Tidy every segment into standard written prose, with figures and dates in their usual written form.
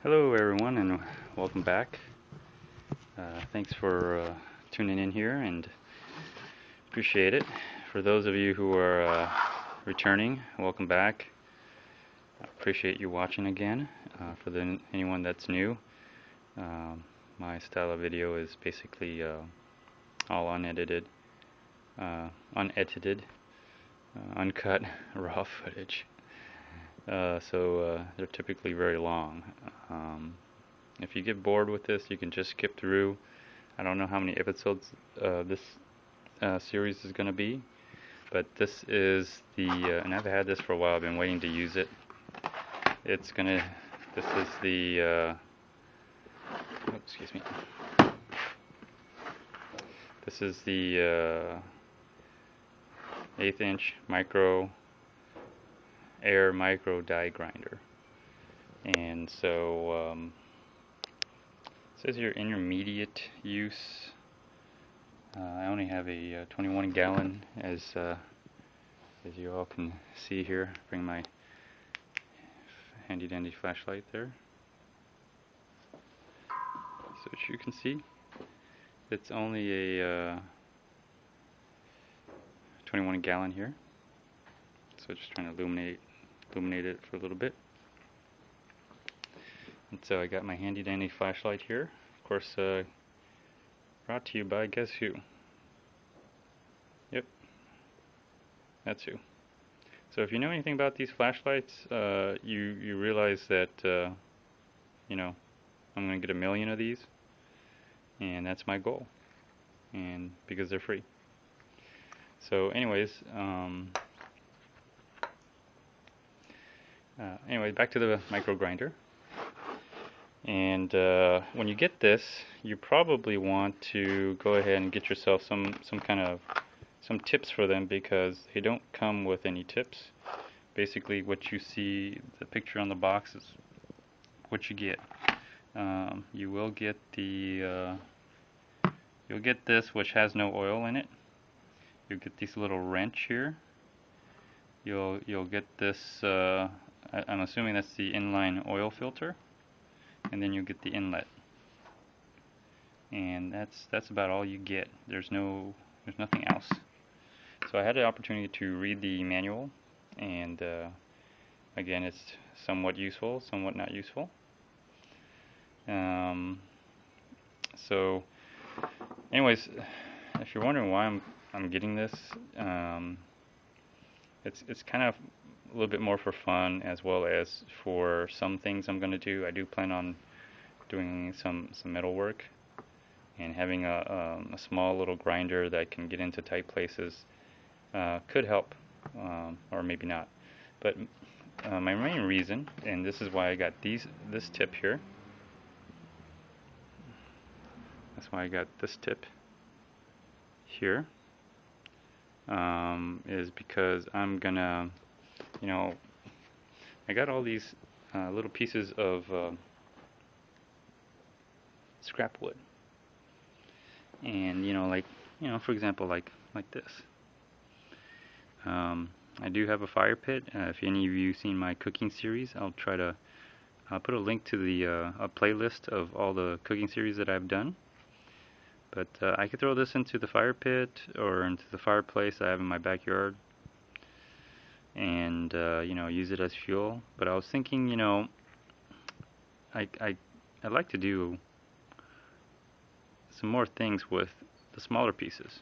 Hello everyone and welcome back. Thanks for tuning in here and appreciate it. For those of you who are returning, welcome back. Appreciate you watching again. For anyone that's new, my style of video is basically all unedited, uncut, raw footage. So they're typically very long. If you get bored with this, you can just skip through. I don't know how many episodes this series is going to be, but this is and I've had this for a while. I've been waiting to use it. This is the, excuse me. This is the 1/8 inch air micro die grinder. And so, it says here intermediate use. I only have a 21 gallon, as you all can see here. Bring my handy dandy flashlight there, so as you can see, it's only a 21 gallon here. So just trying to illuminate it for a little bit. And so I got my handy dandy flashlight here. Of course, brought to you by guess who? Yep, that's who. So if you know anything about these flashlights, you realize that you know, I'm gonna get 1,000,000 of these, and that's my goal. And because they're free. So, anyways, back to the micro grinder. And when you get this, you probably want to go ahead and get yourself some tips for them, because they don't come with any tips. Basically, what you see, the picture on the box, is what you get. You will get you'll get this, which has no oil in it. You'll get this little wrench here. You'll get this. I'm assuming that's the inline oil filter, and then you get the inlet. And that's about all you get. There's nothing else. So I had the opportunity to read the manual, and again, it's somewhat useful, somewhat not useful. So, anyways, if you're wondering why I'm getting this, it's kind of a little bit more for fun, as well as for some things I'm going to do. I do plan on doing some metal work, and having a small little grinder that can get into tight places could help, or maybe not. But my main reason, and this is why I got this tip here. That's why I got this tip here. Is because I'm gonna, I got all these little pieces of scrap wood, and for example, like this. I do have a fire pit. If any of you seen my cooking series, I'll put a link to the a playlist of all the cooking series that I've done. But I could throw this into the fire pit or into the fireplace I have in my backyard, and use it as fuel. But I was thinking, I'd like to do some more things with the smaller pieces,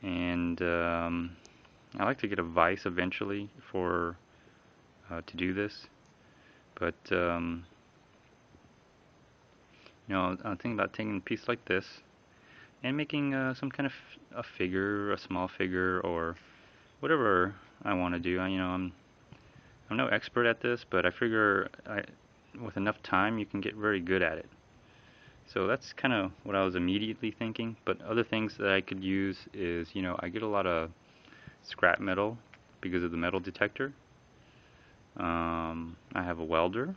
and I like to get a vise eventually for to do this. But I'm thinking about taking a piece like this and making some kind of a figure, a small figure, or whatever I want to do. I'm no expert at this, but I figure with enough time you can get very good at it. So that's kind of what I was immediately thinking. But other things that I could use is, I get a lot of scrap metal because of the metal detector. I have a welder.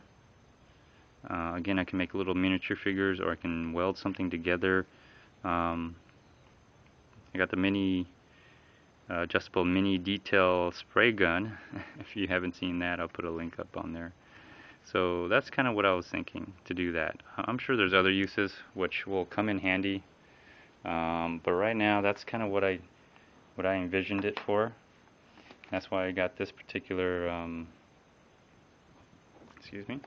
Again, I can make little miniature figures, or I can weld something together. I got the mini adjustable mini detail spray gun. If you haven't seen that, I'll put a link up on there. So that's kind of what I was thinking to do that. I'm sure there's other uses which will come in handy, but right now that's kind of what I envisioned it for. That's why I got this particular excuse me.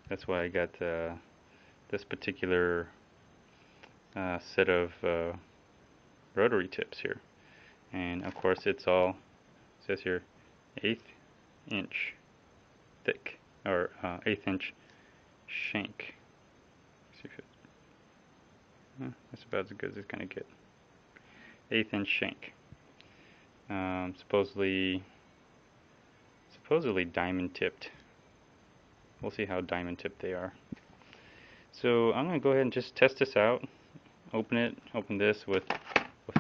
That's why I got this particular set of rotary tips here, and of course it's all, it says here, 1/8 inch thick, or 1/8 inch shank. See if it, that's about as good as it's gonna get. 1/8 inch shank. Supposedly diamond tipped. We'll see how diamond tipped they are. So I'm gonna go ahead and just test this out. Open this with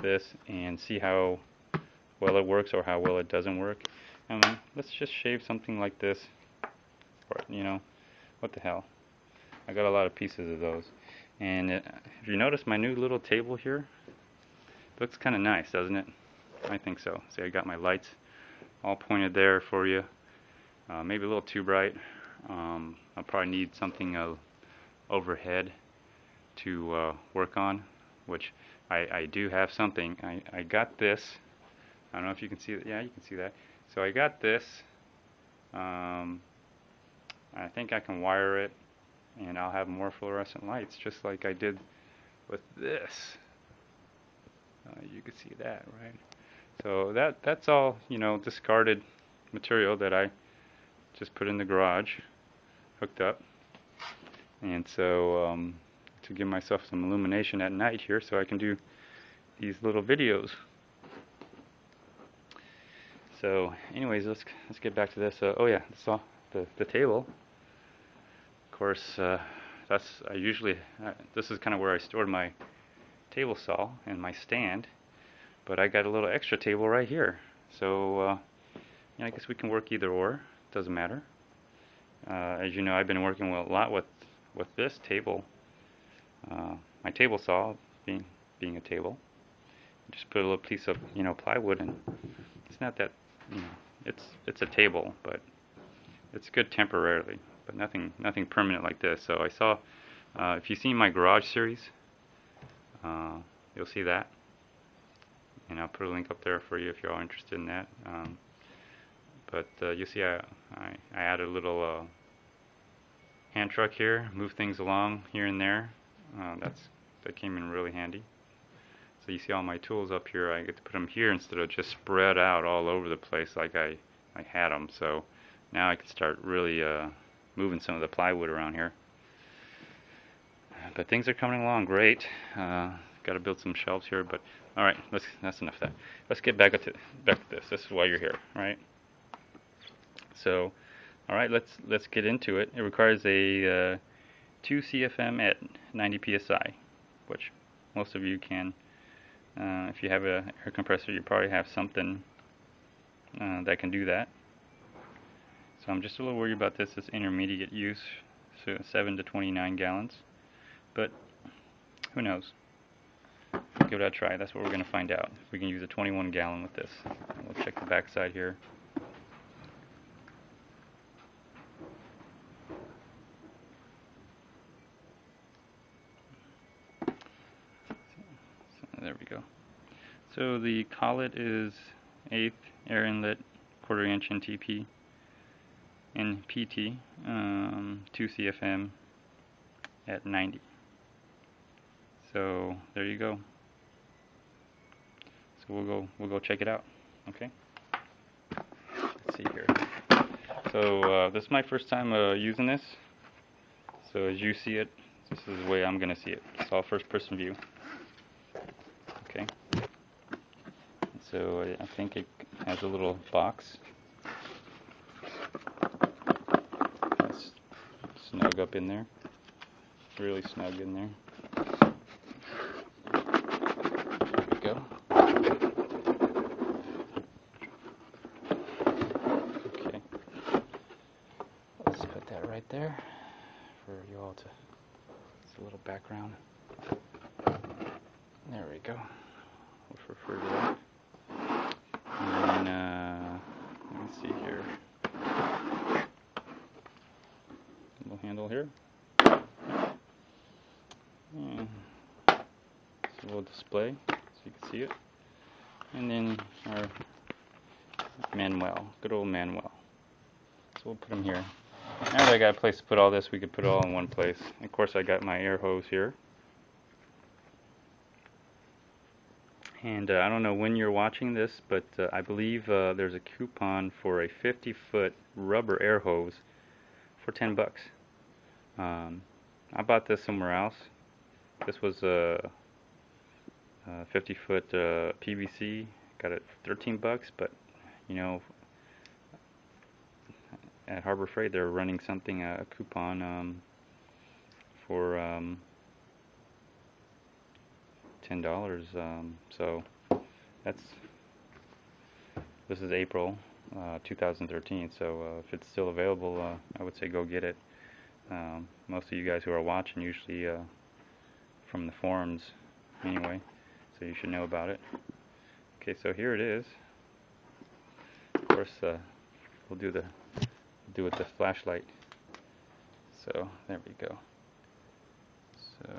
this, and see how well it works or how well it doesn't work. Let's just shave something like this. Or, you know, what the hell? I got a lot of pieces of those. And if you notice my new little table here, looks kind of nice, doesn't it? I think so. See, I got my lights all pointed there for you. Maybe a little too bright. I'll probably need something overhead to work on, which I do have something. I got this. I don't know if you can see that. Yeah, you can see that. So I got this. I think I can wire it, and I'll have more fluorescent lights, just like I did with this. You can see that, right? So that's all, you know, discarded material that I just put in the garage, hooked up. And so to give myself some illumination at night here, so I can do these little videos. So anyways, let's get back to this. Oh yeah, the table. Of course, this is kind of where I stored my table saw and my stand, but I got a little extra table right here. So yeah, I guess we can work either or. Doesn't matter. As you know, I've been working a lot with this table. My table saw being a table. Just put a little piece of, you know, plywood, and it's not that, you know, it's a table, but it's good temporarily, but nothing permanent like this. So I saw, if you've seen my garage series, you'll see that, and I'll put a link up there for you if you're all interested in that. But you see, I added a little hand truck here, move things along here and there. That came in really handy. So you see all my tools up here. I get to put them here instead of just spread out all over the place like I had them. So now I can start really moving some of the plywood around here. But things are coming along great. Got to build some shelves here, but all right, that's enough of that. Let's get back to this. This is why you're here, right? So, all right, let's get into it. It requires a 2 CFM at 90 psi, which most of you can. If you have an air compressor, you probably have something that can do that. So I'm just a little worried about this. It's intermediate use, so 7 to 29 gallons. But who knows? We'll give it a try. That's what we're going to find out. We can use a 21 gallon with this. We'll check the back side here. There we go. So the collet is 1/8 air inlet, 1/4 inch NTP and PT, 2 CFM at 90. So there you go. So we'll go check it out. Okay. Let's see here. So this is my first time using this. So as you see it, this is the way I'm gonna see it. It's all first person view. Okay. So I think it has a little box. It's snug up in there. Really snug in there. There we go. Okay. Let's put that right there for you all to, it's a little background. There we go. We'll refer to that. And let me see here. handle here. And it's a little display so you can see it. And then our Manuel, good old Manuel. So we'll put them here. Now that I got a place to put all this, we could put it all in one place. Of course, I got my air hose here. And I don't know when you're watching this, but I believe there's a coupon for a 50-foot rubber air hose for 10 bucks. I bought this somewhere else. This was a 50-foot PVC. Got it for 13 bucks, but you know, at Harbor Freight they're running something, a coupon for $10. So this is April 2013. So if it's still available, I would say go get it. Most of you guys who are watching usually from the forums anyway, so you should know about it. Okay, so here it is. Of course, we'll do it with the flashlight. So there we go. So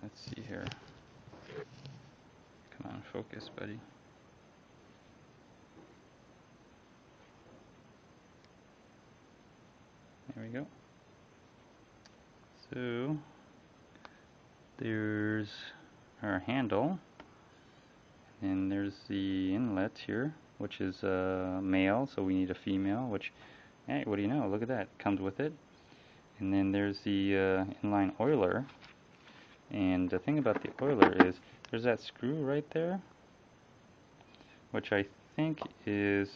let's see here. Come on, focus, buddy. There we go. So there's our handle, and there's the inlet here, which is male, so we need a female, which, hey, what do you know, look at that, comes with it. And then there's the inline oiler, and the thing about the oiler is there's that screw right there, which I think is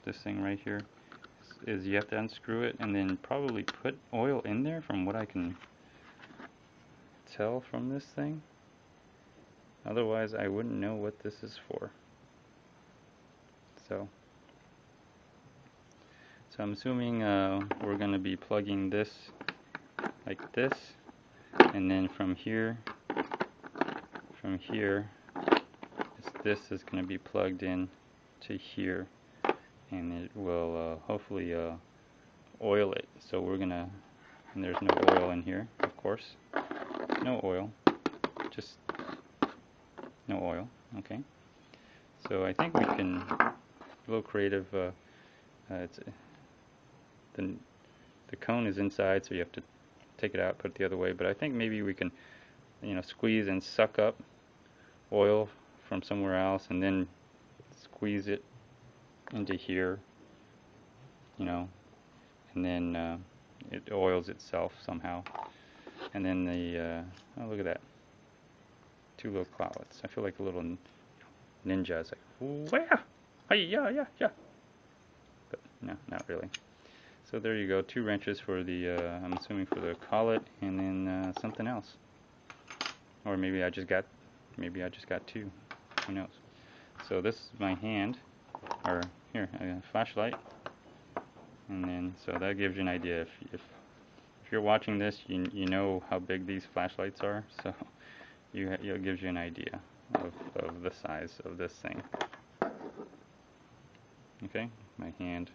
this thing right here, is you have to unscrew it and then probably put oil in there, from what I can tell from this thing. Otherwise I wouldn't know what this is for. So I'm assuming we're going to be plugging this like this, and then from here this is going to be plugged in to here, and it will hopefully oil it. So we're gonna, and there's no oil in here, of course, no oil, just no oil. Okay, so I think we can, a little creative. It's the cone is inside, so you have to take it out, put it the other way, but I think maybe we can, you know, squeeze and suck up oil from somewhere else and then squeeze it into here, you know, and then it oils itself somehow. And then the oh, look at that, two little clouds. I feel like a little ninja. It's like, where? Hey, yeah. But no, not really. So there you go, 2 wrenches for the I'm assuming for the collet, and then something else, or maybe I just got 2. Who knows? So this is my hand, or here, I got a flashlight, and then so that gives you an idea. If you're watching this, you know how big these flashlights are, so it gives you an idea of the size of this thing. Okay, my hand,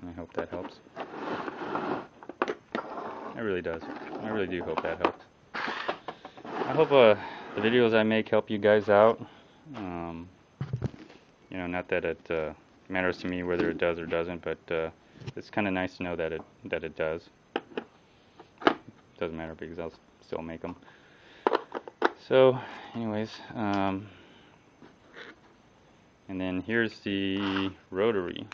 and I hope that helps. It really does. I really do hope that helped. I hope the videos I make help you guys out. You know, not that it matters to me whether it does or doesn't, but it's kind of nice to know that it does. Doesn't matter because I'll still make them. So, anyways, and then here's the rotary.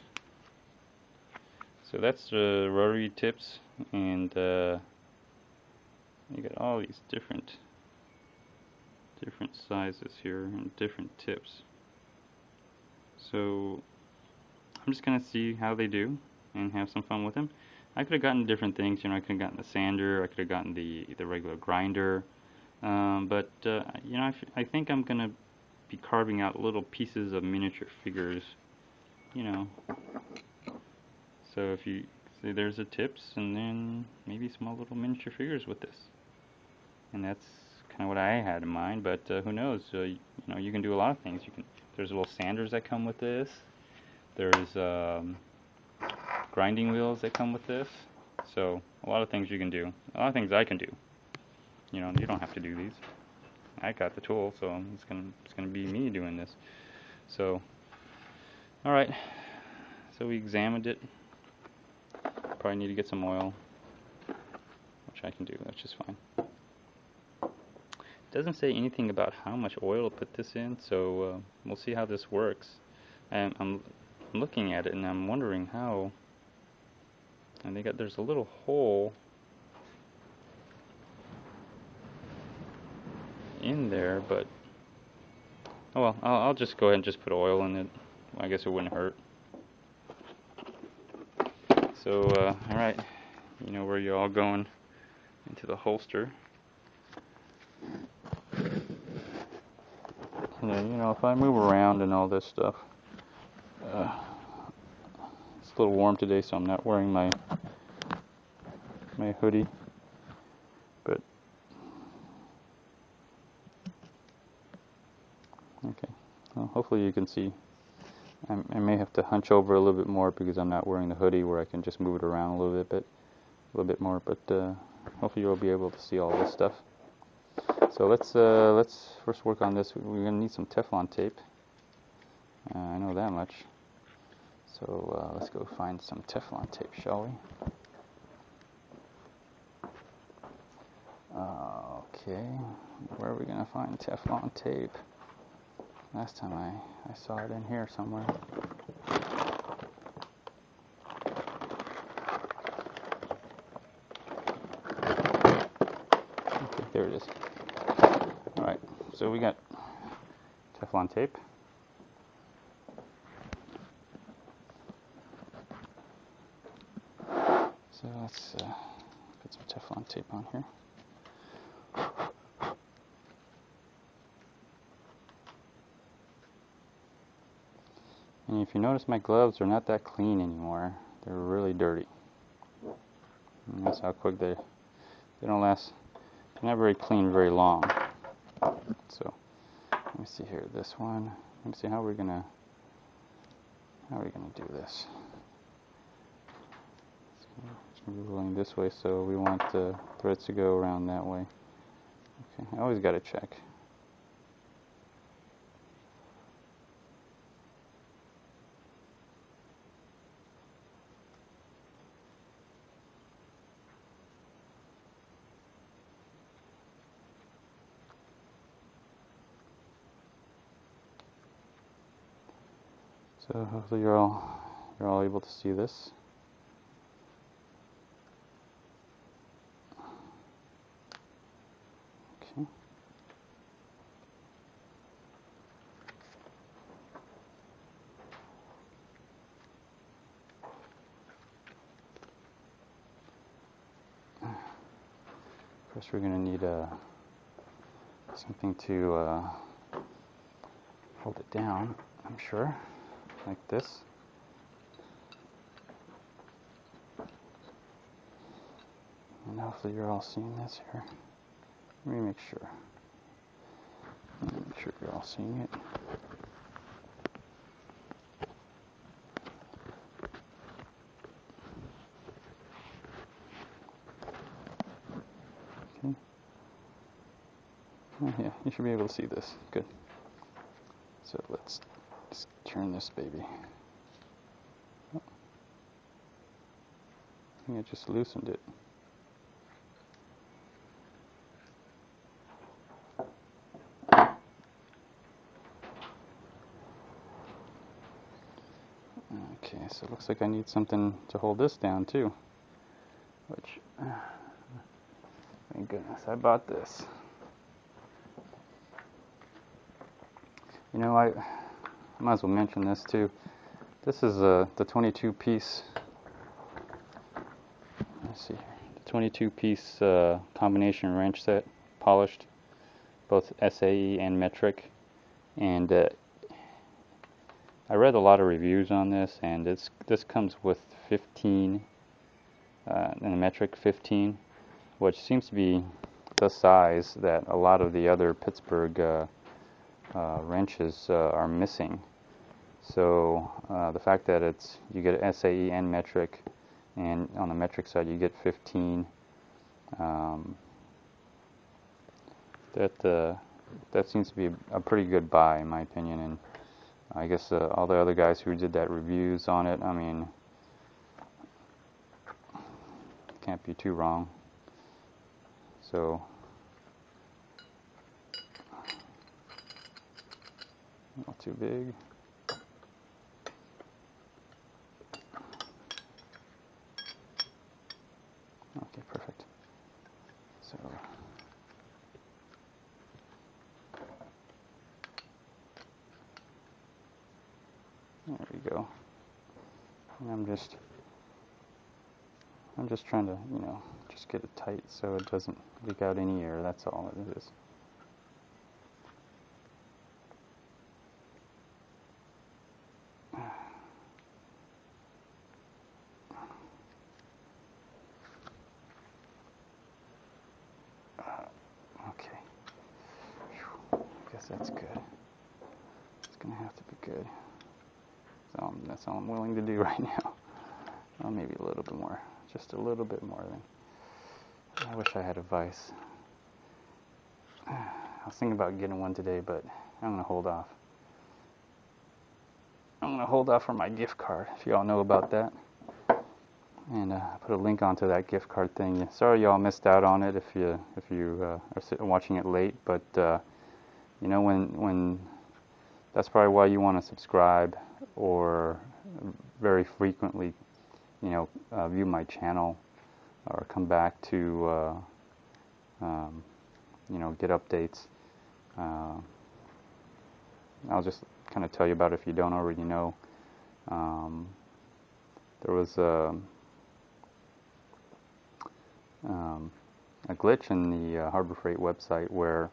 So that's the rotary tips, and you got all these different sizes here and different tips. So I'm just gonna see how they do and have some fun with them. I could have gotten different things, you know. I could have gotten the sander, I could have gotten the regular grinder, but you know, I think I'm gonna be carving out little pieces of miniature figures, you know. So if you see, there's the tips, and then maybe small little miniature figures with this, and that's kind of what I had in mind. But who knows? You know, you can do a lot of things. There's little sanders that come with this. There's grinding wheels that come with this. So a lot of things you can do. A lot of things I can do. You know, you don't have to do these. I got the tool, so it's gonna be me doing this. So, all right. So we examined it. Probably need to get some oil, which I can do. That's just fine. It doesn't say anything about how much oil to put this in, so we'll see how this works. And I'm looking at it and I'm wondering how. And there's a little hole in there, but oh well, I'll just go ahead and just put oil in it. I guess it wouldn't hurt. So all right, you know where you're all going, into the holster. And then, you know, if I move around and all this stuff, it's a little warm today, so I'm not wearing my hoodie, but okay, well, hopefully you can see. I may have to hunch over a little bit more because I'm not wearing the hoodie, where I can just move it around a little bit more, but hopefully you'll be able to see all this stuff. So let's first work on this. We're gonna need some Teflon tape. I know that much. So let's go find some Teflon tape, shall we? Okay, where are we gonna find Teflon tape? Last time I saw it in here somewhere. Okay, there it is. Alright, so we got Teflon tape. So let's put some Teflon tape on here. And if you notice, my gloves are not that clean anymore. They're really dirty. And that's how quick they don't last. They're not very clean very long. So let me see here. This one. Let me see how we're gonna do this. It's gonna be rolling this way, so we want the threads to go around that way. Okay, I always gotta check. So hopefully you're all able to see this. Okay. First, we're going to need something to hold it down, I'm sure, like this. And hopefully you're all seeing this here. Let me make sure. Make sure you're all seeing it. Okay. Oh, yeah, you should be able to see this. Good. So let's just turn this baby. Oh. I think I just loosened it. Okay, so it looks like I need something to hold this down too. Which, thank goodness I bought this. You know, I might as well mention this too. This is the 22-piece. Let's see here. The 22-piece combination wrench set, polished, both SAE and metric. And I read a lot of reviews on this, and this comes with 15, and the metric 15, which seems to be the size that a lot of the other Pittsburgh wrenches are missing. So the fact that you get SAE and metric, and on the metric side you get 15. That seems to be a pretty good buy in my opinion, and I guess all the other guys who did that reviews on it, I mean, can't be too wrong. So not too big. Okay, perfect. So there we go. And I'm just trying to, just get it tight so it doesn't leak out any air. That's all it is. Okay. I guess that's good. It's gonna have to be good. So that's all I'm willing to do right now. Well, maybe a little bit more. Just a little bit more than. I wish I had a vise. I was thinking about getting one today, but I'm going to hold off. I'm going to hold off for my gift card, if you all know about that. And put a link onto that gift card thing. Sorry y'all missed out on it if you are watching it late, but when that's probably why you want to subscribe or very frequently view my channel or come back to get updates. I'll just kind of tell you about it if you don't already know. There was a glitch in the Harbor Freight website where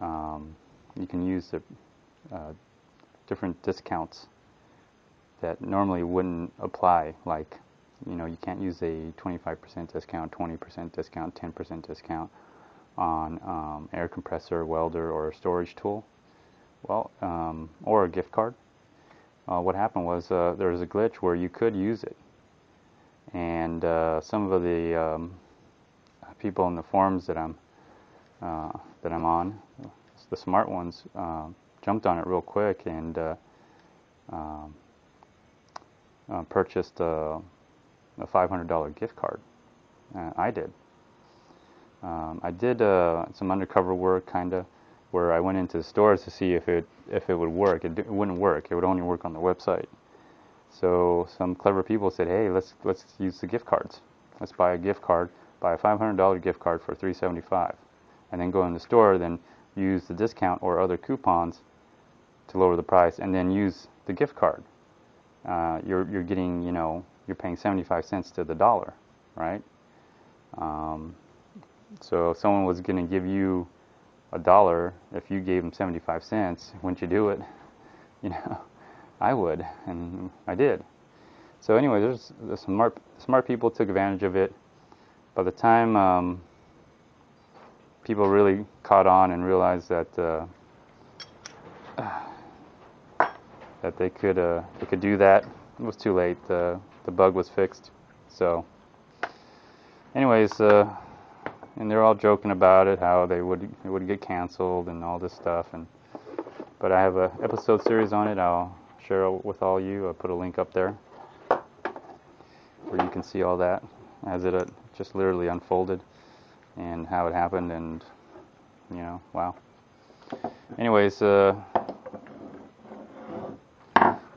you can use the different discounts that normally wouldn't apply, like you can't use a 25% discount, 20% discount, 10% discount on air compressor, welder, or a storage tool, or a gift card. What happened was there was a glitch where you could use it, and some of the people in the forums that I'm on, the smart ones, jumped on it real quick and purchased a $500 gift card. I did. I did some undercover work, kinda, where I went into the stores to see if it would work. It wouldn't work. It would only work on the website. So some clever people said, "Hey, let's use the gift cards. Let's buy a gift card, buy a $500 gift card for $375, and then go in the store, then use the discount or other coupons to lower the price, and then use the gift card. You're getting, you're paying 75 cents to the dollar, right? So if someone was going to give you $1, if you gave them 75 cents, wouldn't you do it? I would, and I did. So anyway, there's smart people took advantage of it. By the time people really caught on and realized that that they could do that, it was too late. The bug was fixed. So anyways, and they're all joking about it, how it would get canceled and all this stuff. But I have a episode series on it. I'll share it with all you. I'll put a link up there where you can see all that as it just literally unfolded and how it happened, and wow. Anyways, I'll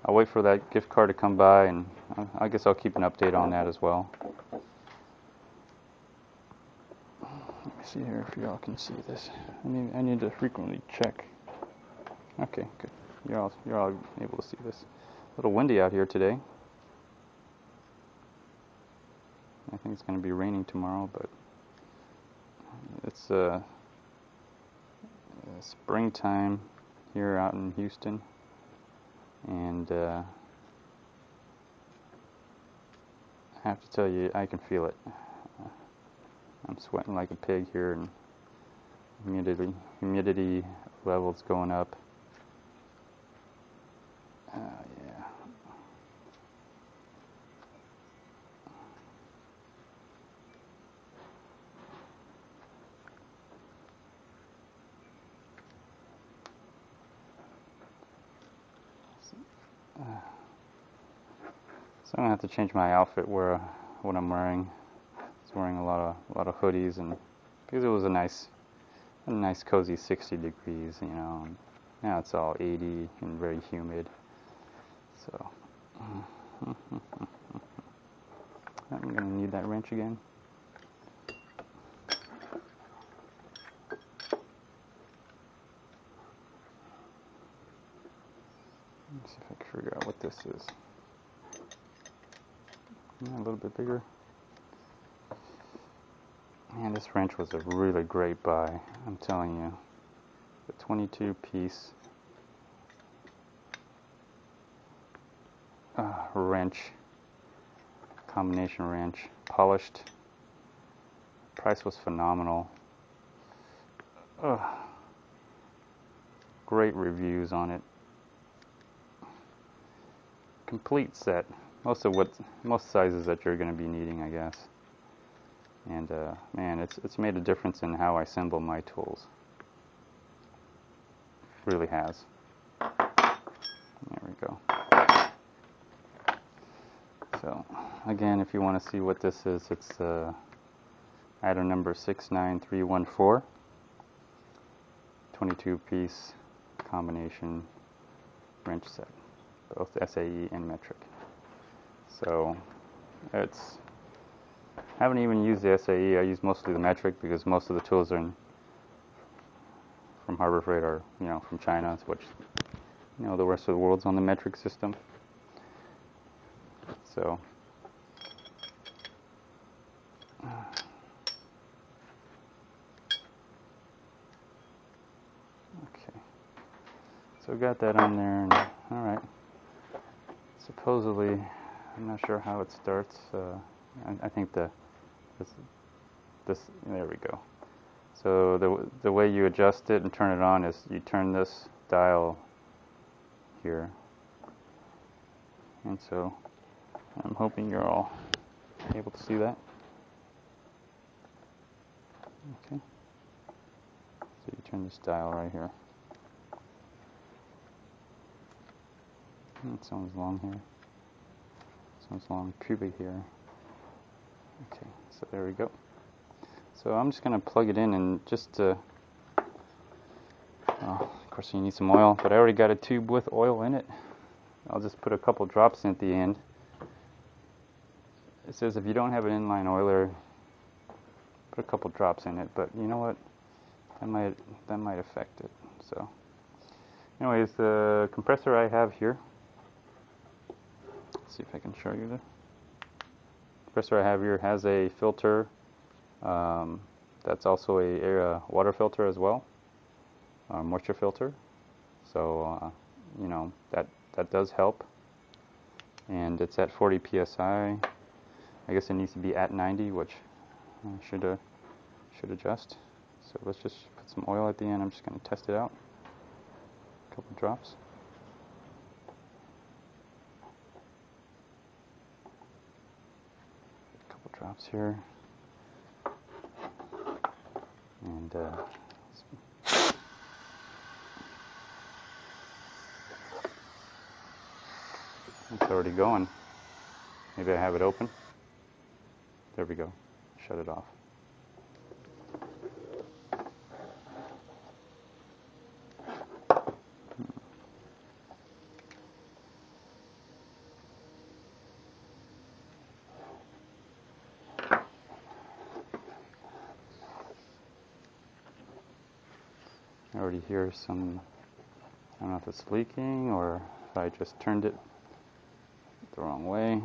wait for that gift card to come by, and I guess I'll keep an update on that as well. Let me see here if y'all can see this. I need to frequently check. Okay, good. You're all able to see this. A little windy out here today. I think it's going to be raining tomorrow, but it's springtime here out in Houston, and I have to tell you, I can feel it. I'm sweating like a pig here, and humidity levels going up. So I'm gonna have to change my outfit where what I'm wearing. I was wearing a lot of hoodies, and because it was a nice cozy 60 degrees, you know. And now it's all 80 and very humid. So I'm gonna need that wrench again. Let's see if I can figure out what this is. Yeah, a little bit bigger. Man, this wrench was a really great buy, I'm telling you. The 22-piece wrench, combination wrench, polished. Price was phenomenal. Great reviews on it. Complete set. Most sizes that you're going to be needing, I guess. And man, it's made a difference in how I assemble my tools. It really has. There we go. So again, if you want to see what this is, it's item number 69314, 22-piece combination wrench set, both SAE and metric. So I haven't even used the SAE. I use mostly the metric because most of the tools are from Harbor Freight or from China, which the rest of the world's on the metric system. So okay, so got that on there, and all right. Supposedly, I'm not sure how it starts. I think this there we go. So the way you adjust it and turn it on is you turn this dial here, and so I'm hoping you're all able to see that. Okay. So you turn this dial right here. And someone's long here. Someone's long pubic here. Okay, so there we go. So I'm just going to plug it in and just, of course you need some oil, but I already got a tube with oil in it. I'll just put a couple drops in at the end. It says if you don't have an inline oiler, put a couple drops in it, but you know what? That might affect it. So anyways, the compressor I have here, let's see if I can show you the compressor I have here has a filter. That's also a water filter as well, moisture filter. So that does help. And it's at 40 psi. I guess it needs to be at 90, which I should adjust. So let's just put some oil at the end. I'm just going to test it out. A couple drops. A couple drops here. And it's already going. Maybe I have it open. There we go. Shut it off. I already hear some, I don't know if it's leaking or if I just turned it the wrong way.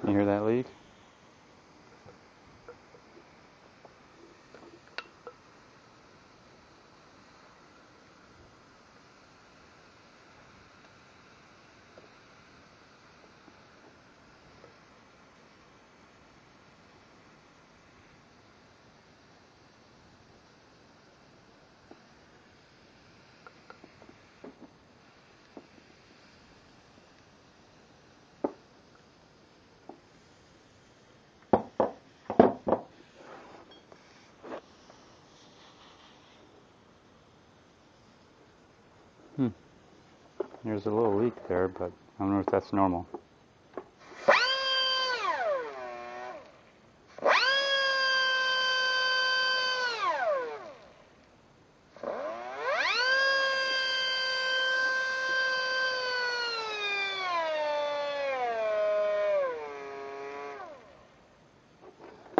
You hear that leak? There's a little leak there, but I don't know if that's normal.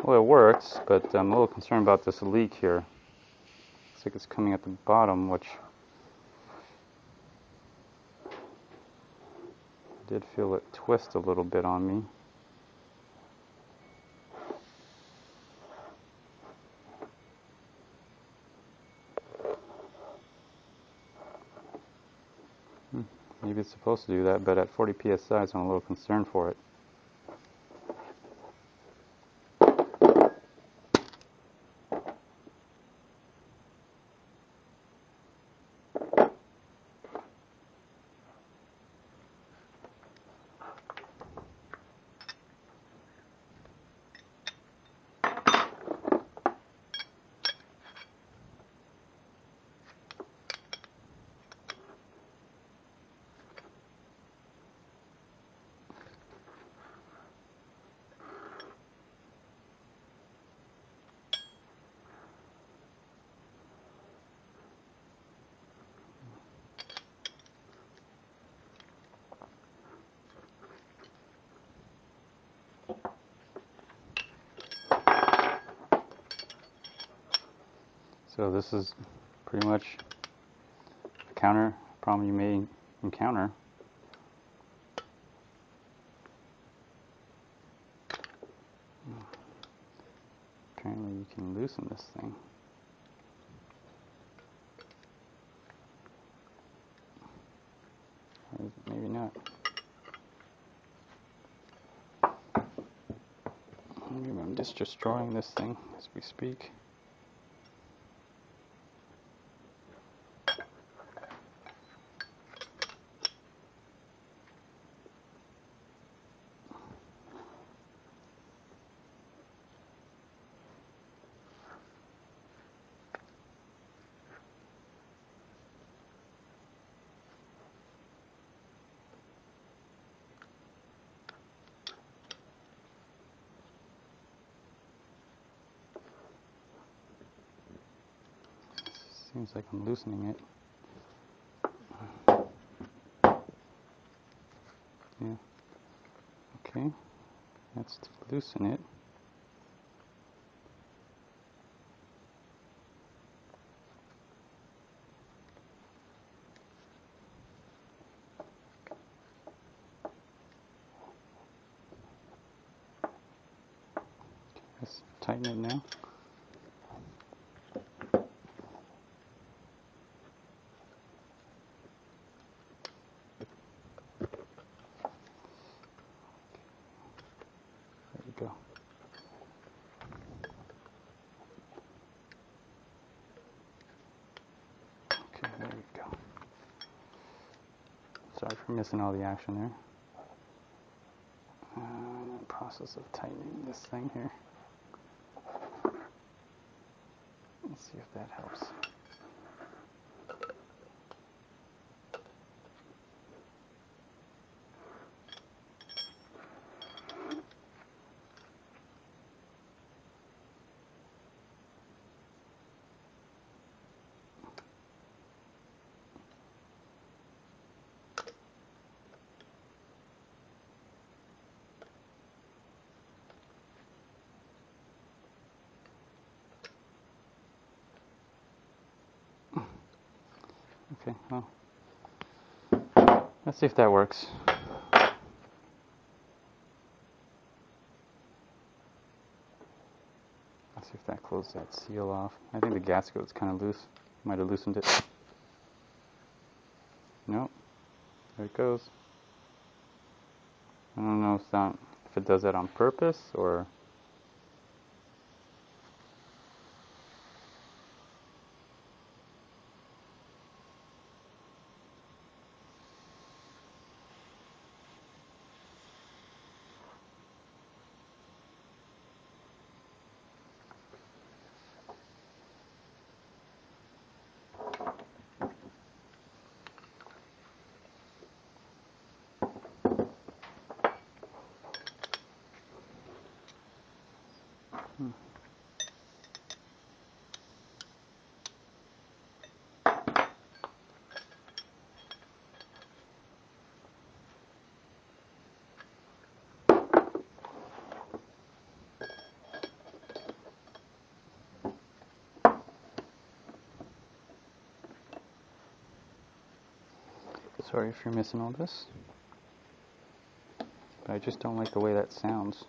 Well, it works, but I'm a little concerned about this leak here. Looks like it's coming at the bottom, which I did feel it twist a little bit on me. Maybe it's supposed to do that, but at 40 psi, I'm a little concerned for it. So this is pretty much a counter problem you may encounter. Apparently you can loosen this thing. Or maybe not. Maybe I'm just destroying this thing as we speak. Seems like I'm loosening it. Yeah. Okay. That's to loosen it. Let's tighten it now. There we go. Okay, there we go. Sorry for missing all the action there. In the process of tightening this thing here. Let's see if that helps. Okay, well, let's see if that works. See if that closed that seal off. I think the gasket was kind of loose. Might have loosened it. Nope. There it goes. I don't know if it does that on purpose or... Sorry if you're missing all this, but I just don't like the way that sounds.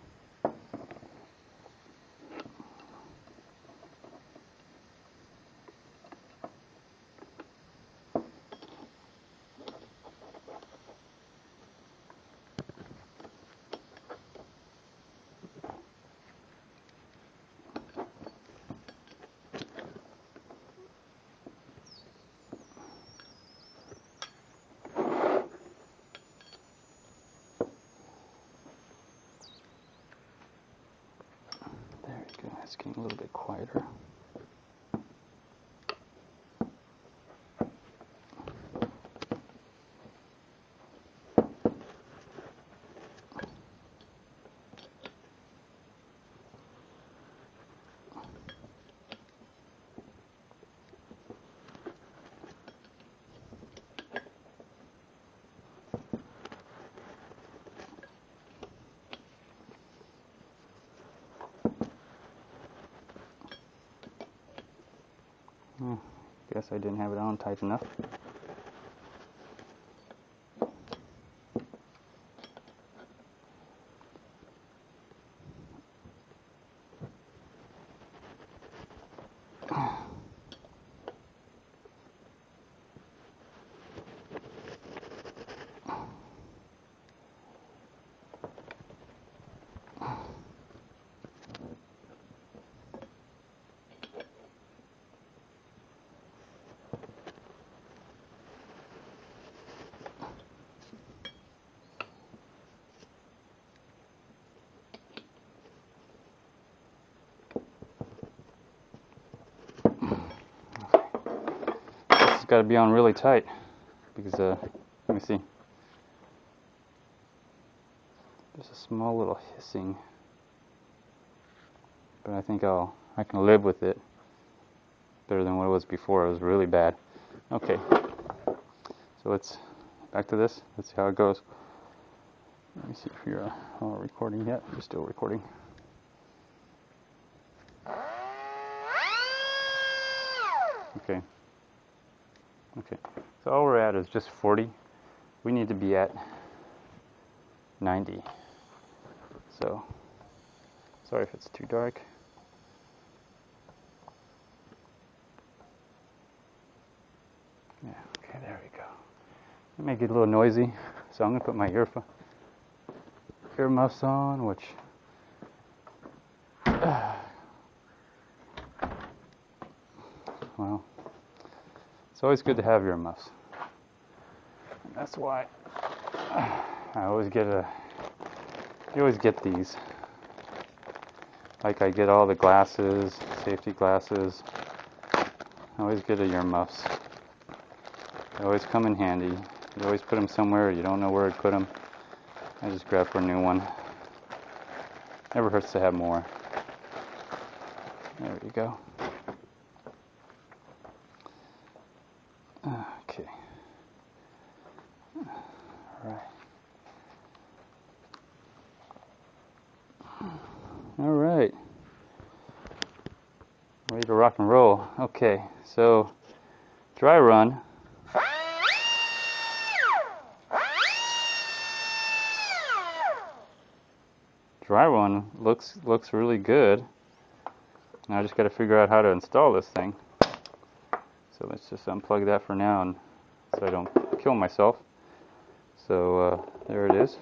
It's getting a little bit quieter. Guess I didn't have it on tight enough. Got to be on really tight because let me see, there's a small little hissing, but I think I can live with it better than what it was before. It was really bad. Okay, so let's back to this. Let's see how it goes. Let me see if you're recording yet. You're still recording. Okay, so all we're at is just 40. We need to be at 90. So, sorry if it's too dark. Yeah, okay, there we go. It may get a little noisy, so I'm going to put my ear muffs on, which... well, it's always good to have ear muffs. And that's why I always you always get these. Like I get all the glasses, safety glasses. I always get ear muffs. They always come in handy. You always put them somewhere, you don't know where to put them. I just grab for a new one. Never hurts to have more. There we go. Okay. All right. Ready to rock and roll. Okay, so dry run. Dry run looks really good. Now I just got to figure out how to install this thing. So let's just unplug that for now, and so I don't kill myself. So there it is.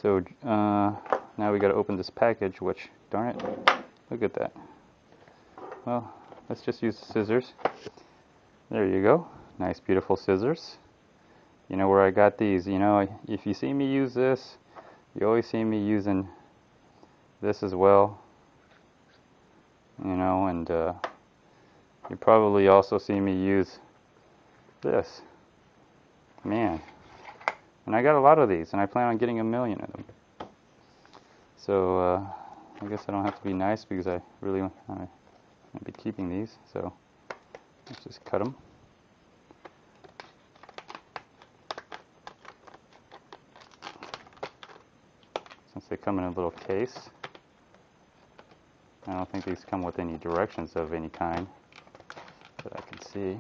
So now we got to open this package, which, darn it, look at that. Well, let's just use the scissors. There you go. Nice, beautiful scissors. You know where I got these. You know, if you see me use this, you always see me using this as well. You know, and you probably also see me use this. Man. And I got a lot of these, and I plan on getting 1,000,000 of them. So I guess I don't have to be nice because I really want to be keeping these. So let's just cut them. Since they come in a little case, I don't think these come with any directions of any kind that I can see.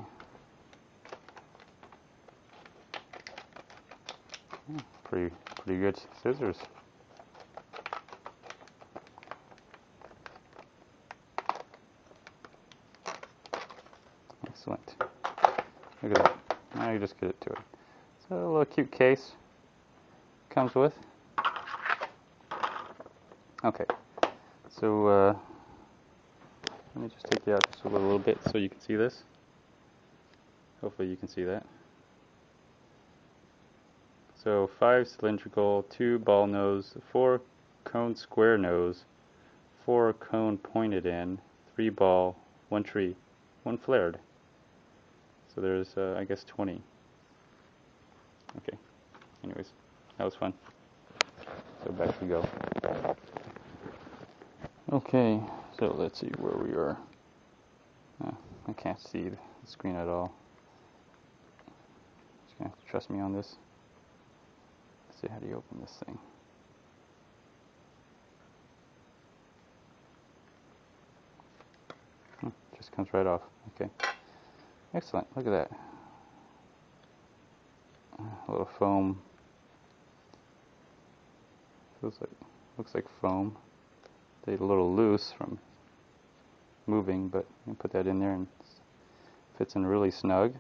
Pretty good scissors. Excellent. Look at that. Now you just get it to it. So a little cute case comes with. Okay. So let me just take you out just a little bit so you can see this. Hopefully you can see that. So 5 cylindrical, 2 ball nose, 4 cone square nose, 4 cone pointed end, 3 ball, 1 tree, 1 flared. So there's, I guess, 20. Okay. Anyways, that was fun. So back we go. Okay, so let's see where we are. I can't see the screen at all. Just gonna have to trust me on this. Let's see, how do you open this thing? Just comes right off. Okay. Excellent. Look at that. A little foam. Looks like foam. They're a little loose from moving, but you can put that in there and it fits in really snug.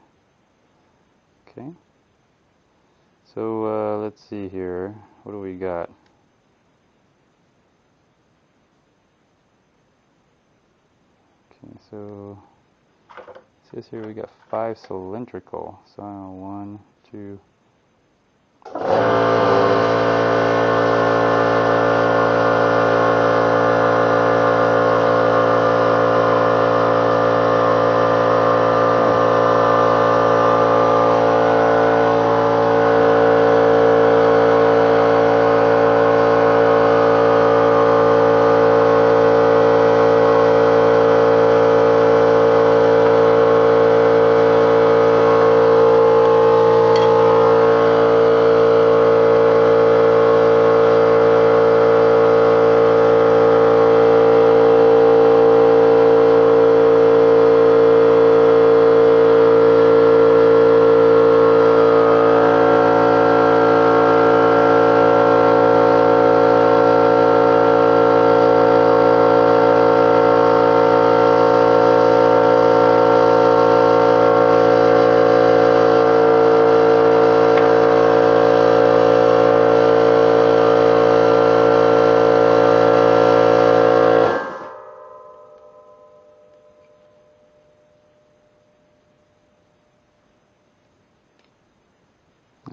Okay. So let's see here. What do we got? Okay, so it says here we got 5 cylindrical. So 1, 2.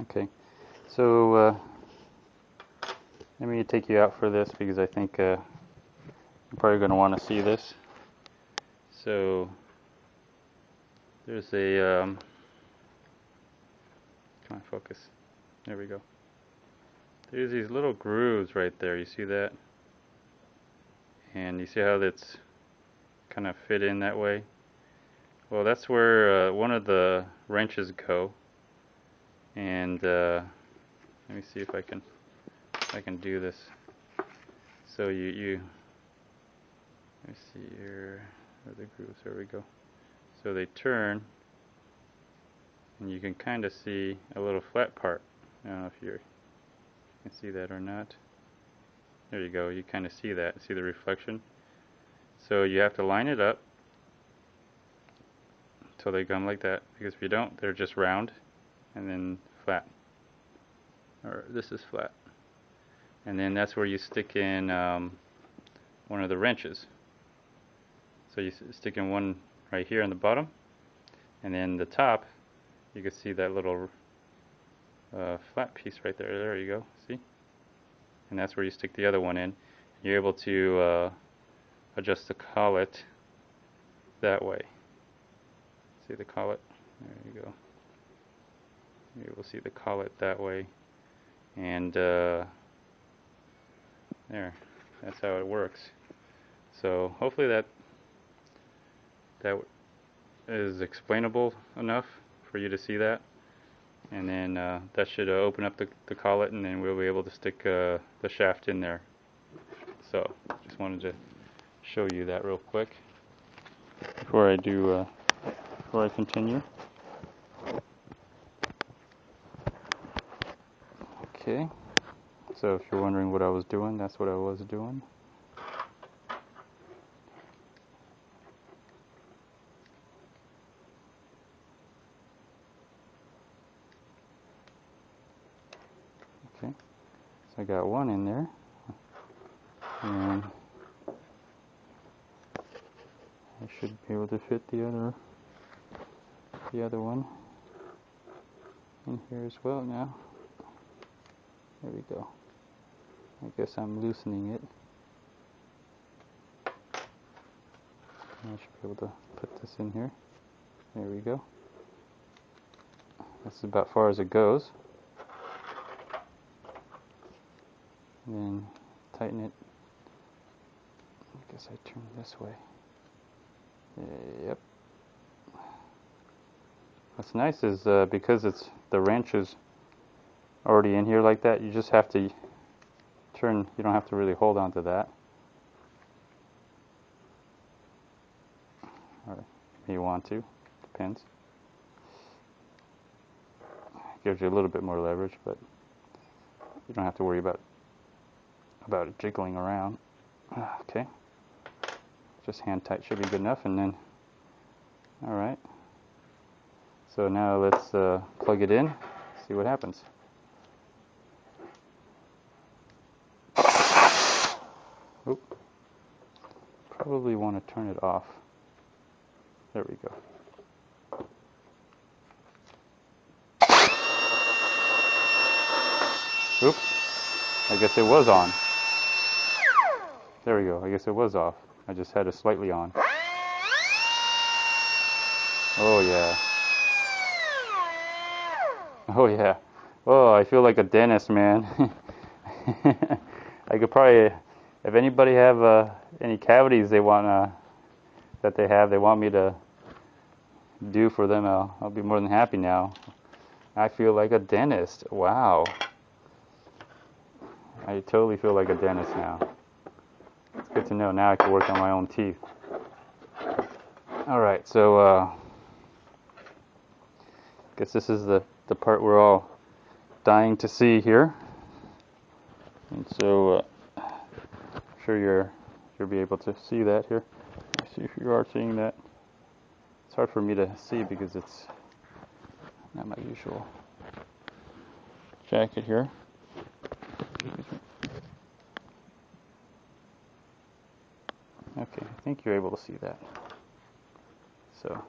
Okay, so let me take you out for this because I think you're probably going to want to see this. So there's a come on, focus. There we go. There's these little grooves right there. You see that? And you see how that's kind of fit in that way? Well, that's where one of the wrenches go. And let me see if I can do this. So you let me see here, where are the grooves? There we go. So they turn, and you can kind of see a little flat part. I don't know if you can see that or not. There you go. You kind of see that. See the reflection. So you have to line it up so they come like that, because if you don't, they're just round and then flat. Or this is flat. And then that's where you stick in one of the wrenches. So you stick in one right here on the bottom, and then the top, you can see that little flat piece right there. There you go, see? And that's where you stick the other one in. You're able to adjust the collet that way. See the collet? There you go. You're able to see the collet that way. And there, that's how it works. So hopefully that is explainable enough for you to see that. And then that should open up the collet, and then we'll be able to stick the shaft in there. So just wanted to show you that real quick before I continue. Okay, so if you're wondering what I was doing, that's what I was doing. Okay, so I got one in there, and I should be able to fit the other one in here as well now. There we go. I guess I'm loosening it. I should be able to put this in here. There we go. That's about far as it goes. And then tighten it. I guess I turn this way. Yep. What's nice is because the wrench is already in here like that, you just have to turn. You don't have to really hold on to that. Or if you want to, depends. Gives you a little bit more leverage, but you don't have to worry about it jiggling around. Okay, just hand tight should be good enough, and then all right. So now let's plug it in, see what happens. Oop. Probably want to turn it off. There we go. Oops. I guess it was on. There we go. I guess it was off. I just had it slightly on. Oh yeah. Oh yeah. Oh, I feel like a dentist, man. I could probably, if anybody have any cavities they want they want me to do for them, I'll be more than happy now. I feel like a dentist. Wow. I totally feel like a dentist now. It's good to know. Now I can work on my own teeth. Alright, so guess this is the part we're all dying to see here. And so I'm sure you'll be able to see that here. Let's see if you are seeing that. It's hard for me to see because it's not my usual jacket here. Okay, I think you're able to see that. So,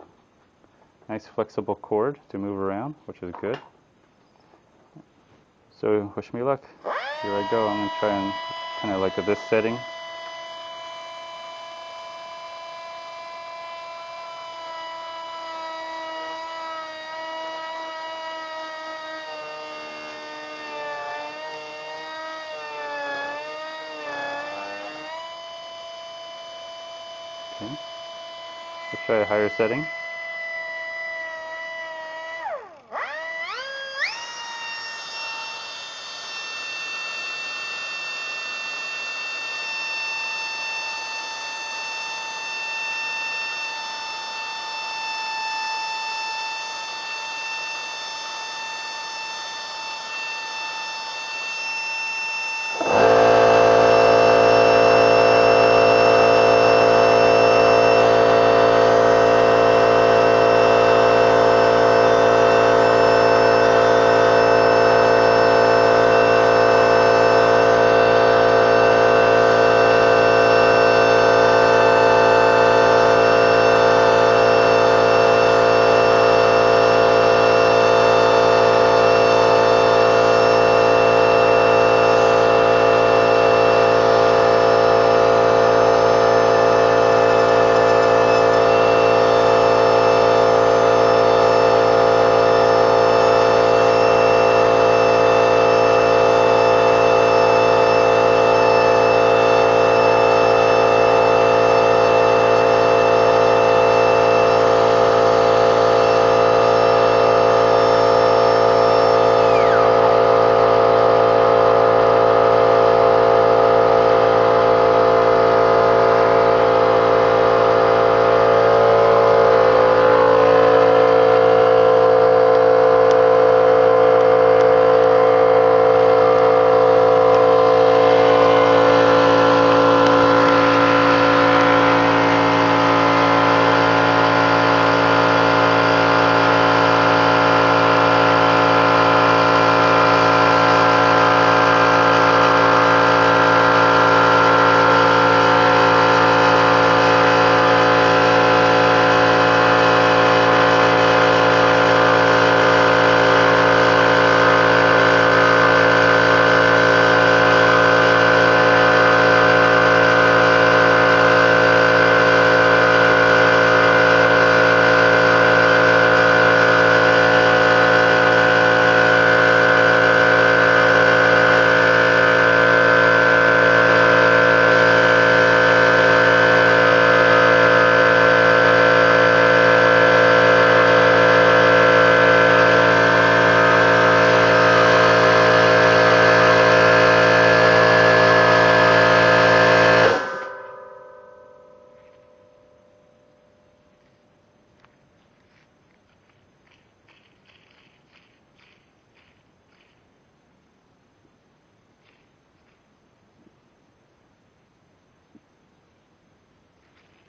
nice flexible cord to move around, which is good. So, wish me luck. Here I go. I'm going to try and kind of like this setting. Okay. Let's try a higher setting.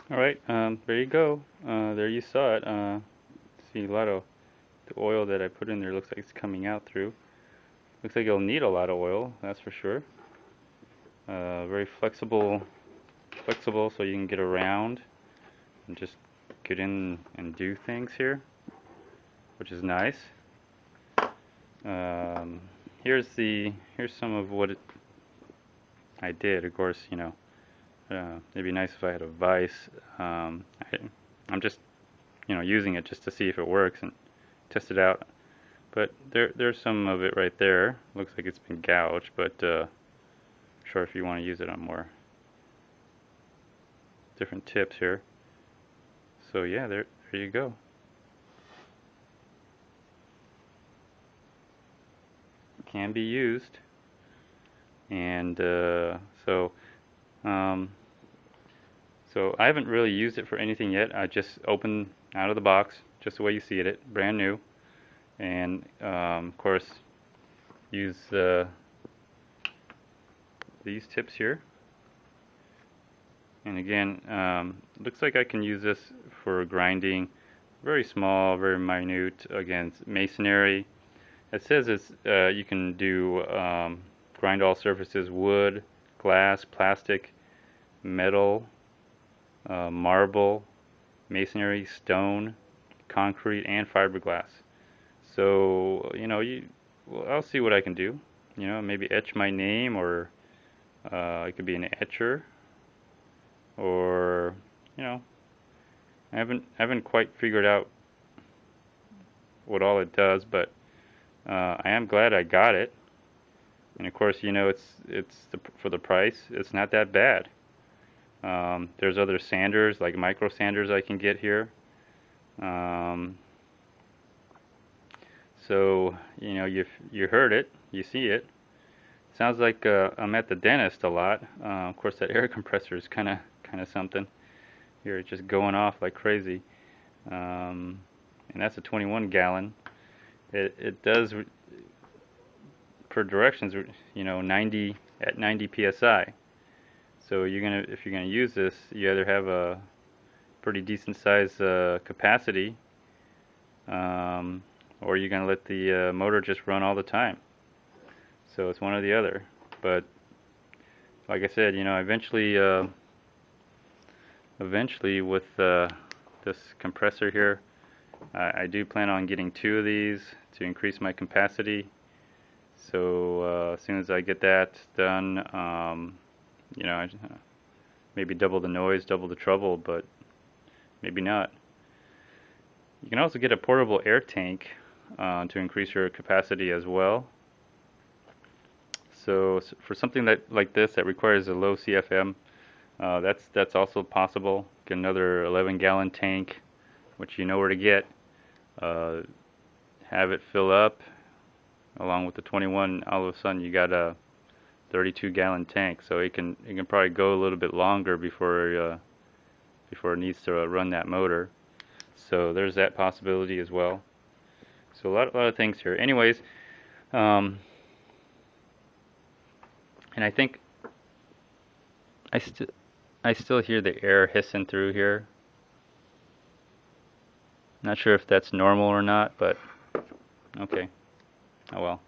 Alright, there you go. There you saw it. See a lot of the oil that I put in there looks like it's coming out through. Looks like it'll need a lot of oil, that's for sure. Very flexible so you can get around and just get in and do things here, which is nice. Here's some of what I did. Of course, it'd be nice if I had a vise. I'm just, using it just to see if it works and test it out. But there's some of it right there. Looks like it's been gouged, but sure, if you want to use it on more different tips here. So yeah, there you go. Can be used, and so I haven't really used it for anything yet. I just opened out of the box, just the way you see it, brand new, and of course use these tips here. And again, looks like I can use this for grinding, very small, very minute, against masonry. It says you can do grind all surfaces: wood, glass, plastic, metal, marble, masonry, stone, concrete, and fiberglass. So well, I'll see what I can do. Maybe etch my name, or it could be an etcher, or I haven't quite figured out what all it does, but I am glad I got it. And of course, for the price, it's not that bad. There's other sanders, like micro sanders, I can get here. So you heard it, you see it. Sounds like I'm at the dentist a lot. Of course, that air compressor is kind of something. Here, it's just going off like crazy. And that's a 21 gallon. It does per directions, 90 at 90 psi. So if you're gonna use this, you either have a pretty decent size capacity, or you're gonna let the motor just run all the time. So it's one or the other. But like I said, eventually with this compressor here, I do plan on getting 2 of these to increase my capacity. So as soon as I get that done, maybe double the noise, double the trouble, but maybe not. You can also get a portable air tank to increase your capacity as well. So for something like this that requires a low CFM, that's also possible. Get another 11-gallon tank, which you know where to get. Have it fill up, along with the 21. All of a sudden, you got a 32-gallon tank. So it can probably go a little bit longer before it needs to run that motor. So there's that possibility as well. So a lot of things here. Anyways, and I think I still hear the air hissing through here. Not sure if that's normal or not, but okay. Oh well.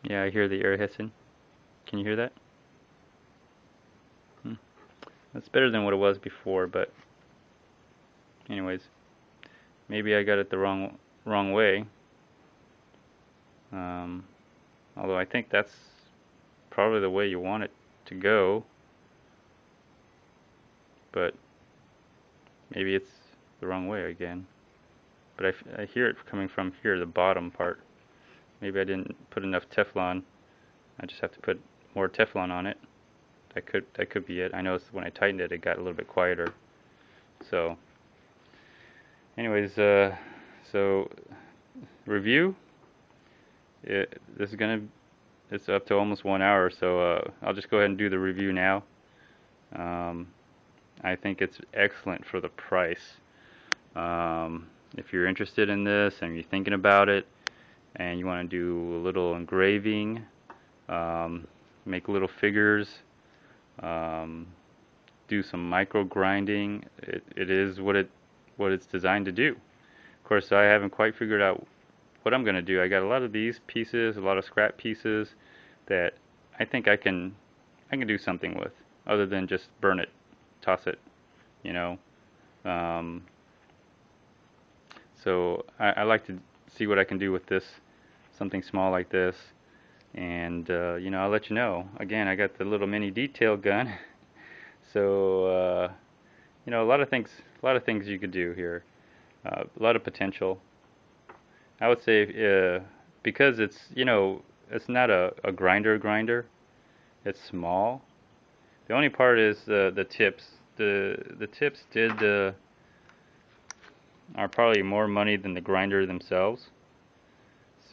Yeah, I hear the air hissing. Can you hear that? That's better than what it was before, but anyways, maybe I got it the wrong way. Although I think that's probably the way you want it to go, but maybe it's the wrong way again. But I hear it coming from here, the bottom part. Maybe I didn't put enough Teflon. I just have to put more Teflon on it. That could be it. I noticed when I tightened it, it got a little bit quieter. So, anyways, so review. It's up to almost 1 hour, so I'll just go ahead and do the review now. I think it's excellent for the price. If you're interested in this and you're thinking about it, and you want to do a little engraving, make little figures, um, do some micro grinding. It is what it's designed to do. Of course, I haven't quite figured out what I'm gonna do. I got a lot of these pieces, a lot of scrap pieces that I think I can do something with, other than just burn it, toss it, you know. Um, so I like to see what I can do with this, something small like this, and I'll let you know. Again, I got the little mini detail gun, so a lot of things you could do here, a lot of potential. I would say because it's not a grinder. It's small. The only part is the tips. The tips are probably more money than the grinder themselves.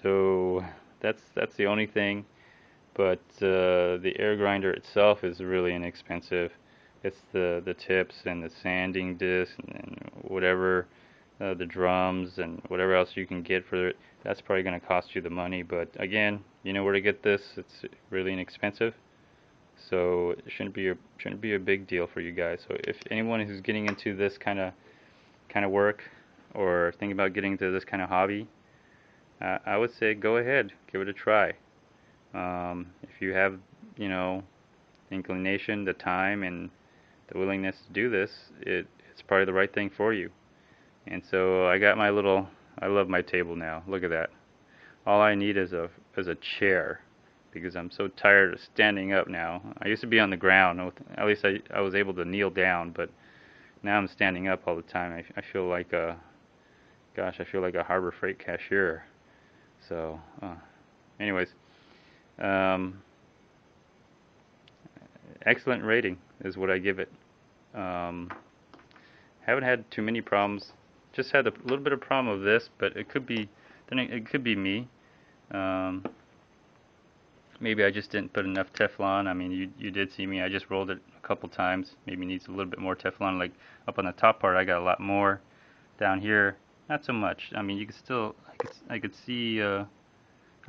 So that's the only thing. But the air grinder itself is really inexpensive. It's the tips and the sanding disc and whatever the drums and whatever else you can get for it. That's probably going to cost you the money. But again, you know where to get this. It's really inexpensive. So it shouldn't be a big deal for you guys. So if anyone who's getting into this kind of work or thinking about getting into this kind of hobby, I would say go ahead, give it a try. If you have, the inclination, the time, and the willingness to do this, it's probably the right thing for you. And so I got I love my table now. Look at that. All I need is a chair, because I'm so tired of standing up now. I used to be on the ground. At least I was able to kneel down, but now I'm standing up all the time. I feel like I feel like a Harbor Freight cashier. So, anyways, um, excellent rating is what I give it. Um, haven't had too many problems. Just had a little bit of problem of this, but it could be me. Um, Maybe I just didn't put enough Teflon. I mean, you did see me. I just rolled it a couple times. Maybe needs a little bit more Teflon. Like up on the top part, I got a lot more. Down here, not so much. I mean, you could still, I could see, I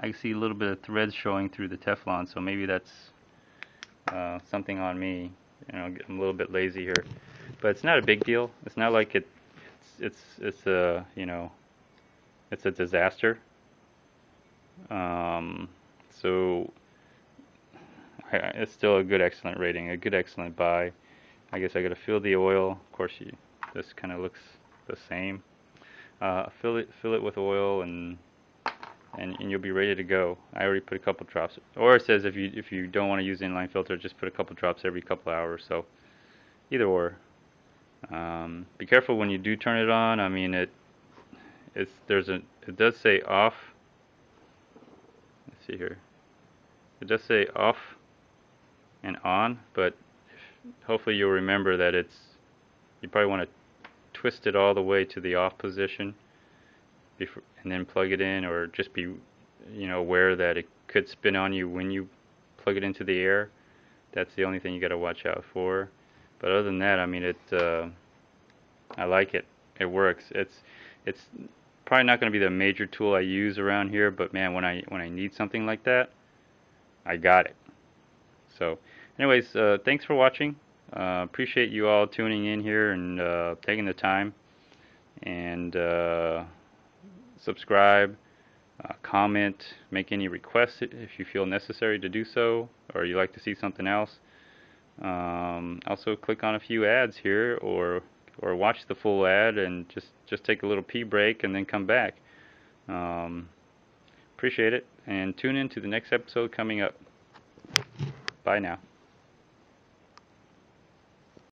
could see a little bit of threads showing through the Teflon. So maybe that's something on me. I'm a little bit lazy here, but it's not a big deal. It's not like it's a, it's a disaster. Um, so it's still a good, excellent rating, a good, excellent buy. I guess I gotta fill the oil. Of course, this kind of looks the same. Fill it with oil, and you'll be ready to go. I already put a couple drops. Or it says if you don't want to use inline filter, just put a couple drops every couple hours. So either or. Be careful when you do turn it on. I mean, it does say off. Let's see here. It does say off and on, but hopefully you'll remember that you probably want to twist it all the way to the off position before, and then plug it in, or just be aware that it could spin on you when you plug it into the air. That's the only thing you got to watch out for. But other than that, I mean, I like it. It works. It's probably not going to be the major tool I use around here, but man, when I need something like that, I got it. So anyways, thanks for watching. Appreciate you all tuning in here and taking the time. And subscribe, comment, make any requests if you feel necessary to do so, or you like to see something else. Also click on a few ads here, or watch the full ad and just take a little pee break and then come back. Appreciate it, and tune in to the next episode coming up. Bye now.